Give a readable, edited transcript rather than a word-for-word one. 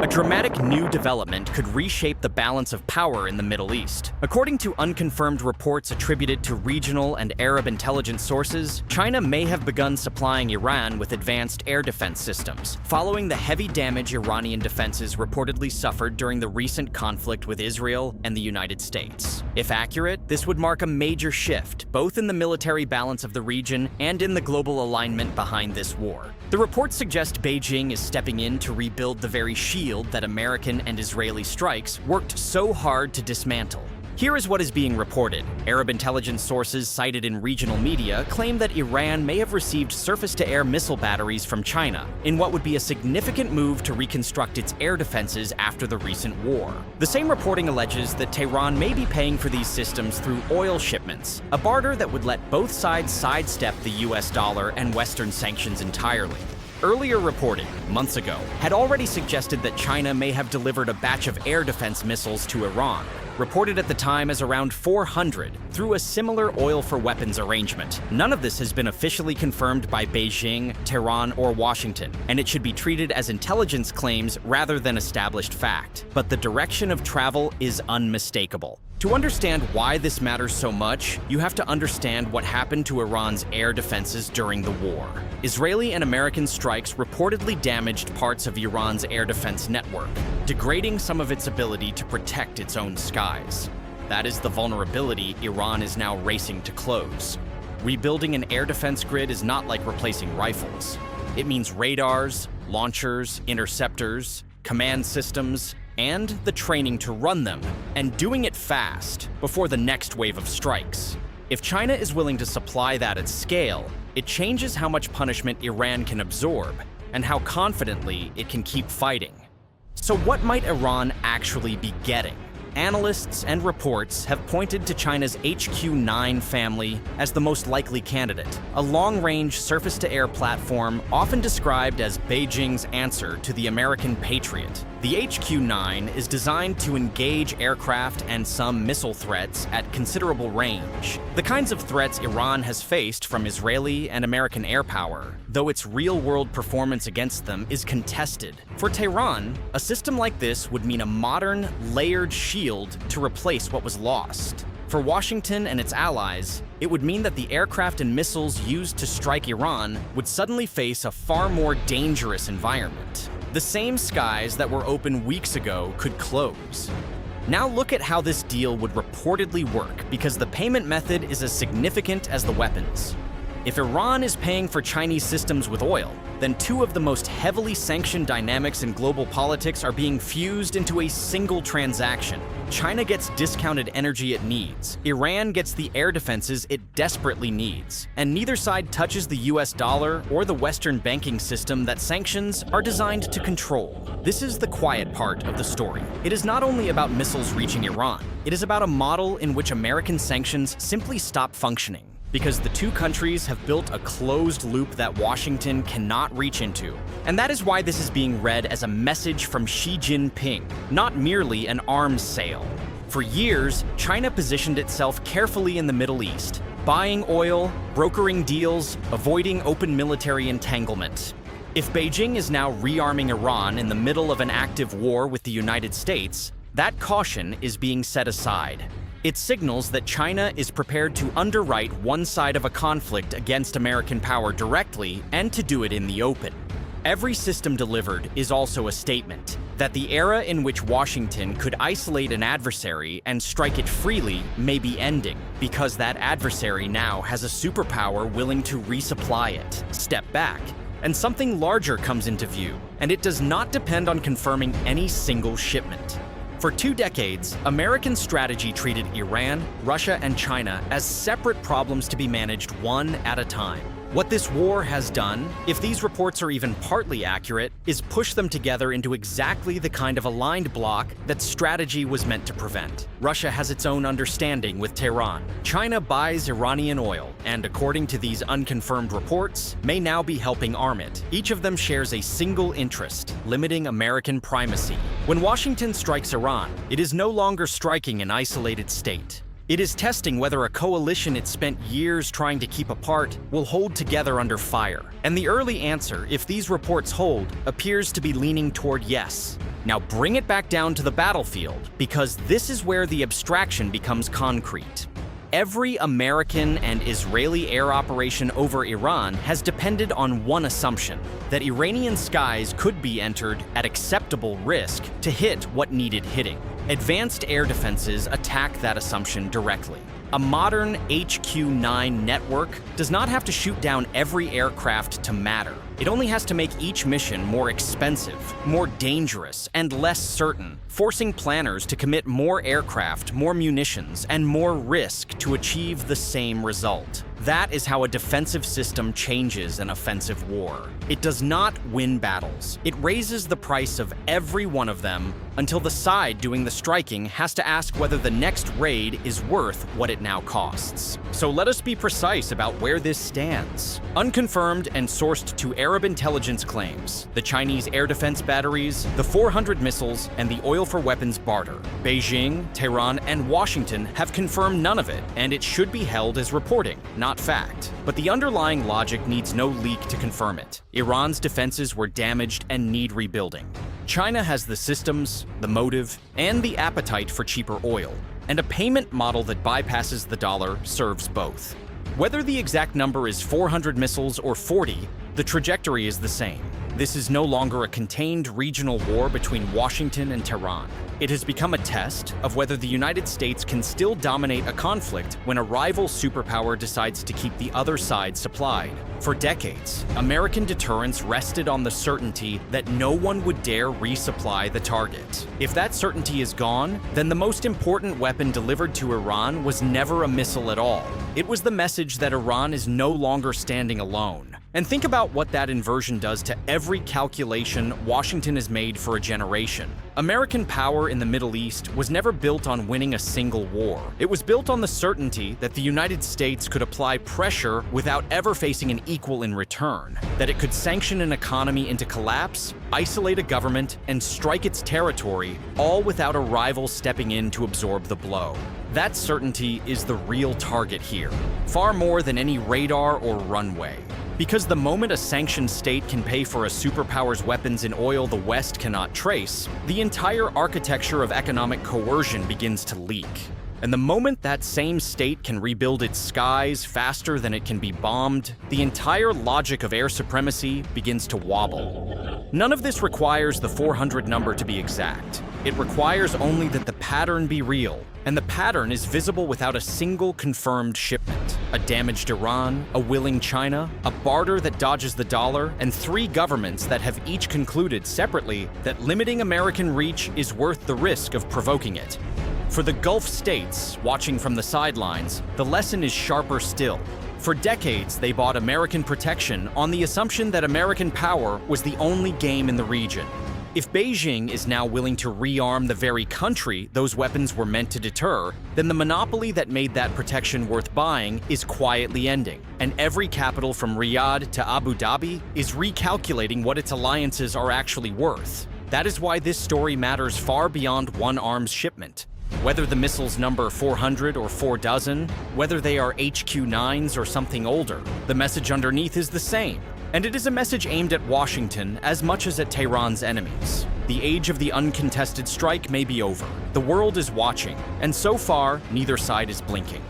A dramatic new development could reshape the balance of power in the Middle East. According to unconfirmed reports attributed to regional and Arab intelligence sources, China may have begun supplying Iran with advanced air defense systems, following the heavy damage Iranian defenses reportedly suffered during the recent conflict with Israel and the United States. If accurate, this would mark a major shift, both in the military balance of the region and in the global alignment behind this war. The reports suggest Beijing is stepping in to rebuild the very shield that American and Israeli strikes worked so hard to dismantle. Here is what is being reported. Arab intelligence sources cited in regional media claim that Iran may have received surface-to-air missile batteries from China, in what would be a significant move to reconstruct its air defenses after the recent war. The same reporting alleges that Tehran may be paying for these systems through oil shipments, a barter that would let both sides sidestep the US dollar and Western sanctions entirely. Earlier reporting, months ago, had already suggested that China may have delivered a batch of air defense missiles to Iran, reported at the time as around 400, through a similar oil-for-weapons arrangement. None of this has been officially confirmed by Beijing, Tehran, or Washington, and it should be treated as intelligence claims rather than established fact. But the direction of travel is unmistakable. To understand why this matters so much, you have to understand what happened to Iran's air defenses during the war. Israeli and American strikes reportedly damaged parts of Iran's air defense network, degrading some of its ability to protect its own skies. That is the vulnerability Iran is now racing to close. Rebuilding an air defense grid is not like replacing rifles. It means radars, launchers, interceptors, command systems, and the training to run them, and doing it fast, before the next wave of strikes. If China is willing to supply that at scale, it changes how much punishment Iran can absorb, and how confidently it can keep fighting. So what might Iran actually be getting? Analysts and reports have pointed to China's HQ-9 family as the most likely candidate, a long-range surface-to-air platform often described as Beijing's answer to the American Patriot. The HQ-9 is designed to engage aircraft and some missile threats at considerable range, the kinds of threats Iran has faced from Israeli and American air power, though its real-world performance against them is contested. For Tehran, a system like this would mean a modern, layered shield to replace what was lost. For Washington and its allies, it would mean that the aircraft and missiles used to strike Iran would suddenly face a far more dangerous environment. The same skies that were open weeks ago could close. Now look at how this deal would reportedly work, because the payment method is as significant as the weapons. If Iran is paying for Chinese systems with oil, then two of the most heavily sanctioned dynamics in global politics are being fused into a single transaction. China gets discounted energy it needs, Iran gets the air defenses it desperately needs, and neither side touches the US dollar or the Western banking system that sanctions are designed to control. This is the quiet part of the story. It is not only about missiles reaching Iran, it is about a model in which American sanctions simply stop functioning, because the two countries have built a closed loop that Washington cannot reach into. And that is why this is being read as a message from Xi Jinping, not merely an arms sale. For years, China positioned itself carefully in the Middle East, buying oil, brokering deals, avoiding open military entanglement. If Beijing is now rearming Iran in the middle of an active war with the United States, that caution is being set aside. It signals that China is prepared to underwrite one side of a conflict against American power directly and to do it in the open. Every system delivered is also a statement that the era in which Washington could isolate an adversary and strike it freely may be ending, because that adversary now has a superpower willing to resupply it. Step back, and something larger comes into view, and it does not depend on confirming any single shipment. For 2 decades, American strategy treated Iran, Russia, and China as separate problems to be managed one at a time. What this war has done, if these reports are even partly accurate, is push them together into exactly the kind of aligned bloc that strategy was meant to prevent. Russia has its own understanding with Tehran. China buys Iranian oil, and according to these unconfirmed reports, may now be helping arm it. Each of them shares a single interest: limiting American primacy. When Washington strikes Iran, it is no longer striking an isolated state. It is testing whether a coalition it spent years trying to keep apart will hold together under fire. And the early answer, if these reports hold, appears to be leaning toward yes. Now bring it back down to the battlefield, because this is where the abstraction becomes concrete. Every American and Israeli air operation over Iran has depended on one assumption: that Iranian skies could be entered at acceptable risk to hit what needed hitting. Advanced air defenses attack that assumption directly. A modern HQ-9 network does not have to shoot down every aircraft to matter. It only has to make each mission more expensive, more dangerous, and less certain, forcing planners to commit more aircraft, more munitions, and more risk to achieve the same result. That is how a defensive system changes an offensive war. It does not win battles. It raises the price of every one of them until the side doing the striking has to ask whether the next raid is worth what it now costs. So let us be precise about where this stands. Unconfirmed and sourced to Arab intelligence claims: the Chinese air defense batteries, the 400 missiles, and the oil for weapons barter. Beijing, Tehran, and Washington have confirmed none of it, and it should be held as reporting, not fact. But the underlying logic needs no leak to confirm it. Iran's defenses were damaged and need rebuilding. China has the systems, the motive, and the appetite for cheaper oil, and a payment model that bypasses the dollar serves both. Whether the exact number is 400 missiles or 40, the trajectory is the same. This is no longer a contained regional war between Washington and Tehran. It has become a test of whether the United States can still dominate a conflict when a rival superpower decides to keep the other side supplied. For decades, American deterrence rested on the certainty that no one would dare resupply the target. If that certainty is gone, then the most important weapon delivered to Iran was never a missile at all. It was the message that Iran is no longer standing alone. And think about what that inversion does to every calculation Washington has made for a generation. American power in the Middle East was never built on winning a single war. It was built on the certainty that the United States could apply pressure without ever facing an equal in return, that it could sanction an economy into collapse, isolate a government, and strike its territory, all without a rival stepping in to absorb the blow. That certainty is the real target here, far more than any radar or runway. Because the moment a sanctioned state can pay for a superpower's weapons in oil the West cannot trace, the entire architecture of economic coercion begins to leak. And the moment that same state can rebuild its skies faster than it can be bombed, the entire logic of air supremacy begins to wobble. None of this requires the 400 number to be exact. It requires only that the pattern be real, and the pattern is visible without a single confirmed shipment. A damaged Iran, a willing China, a barter that dodges the dollar, and 3 governments that have each concluded separately that limiting American reach is worth the risk of provoking it. For the Gulf states, watching from the sidelines, the lesson is sharper still. For decades, they bought American protection on the assumption that American power was the only game in the region. If Beijing is now willing to rearm the very country those weapons were meant to deter, then the monopoly that made that protection worth buying is quietly ending, and every capital from Riyadh to Abu Dhabi is recalculating what its alliances are actually worth. That is why this story matters far beyond one arms shipment. Whether the missiles number 400 or 4 dozen, whether they are HQ-9s or something older, the message underneath is the same. And it is a message aimed at Washington as much as at Tehran's enemies. The age of the uncontested strike may be over. The world is watching, and so far, neither side is blinking.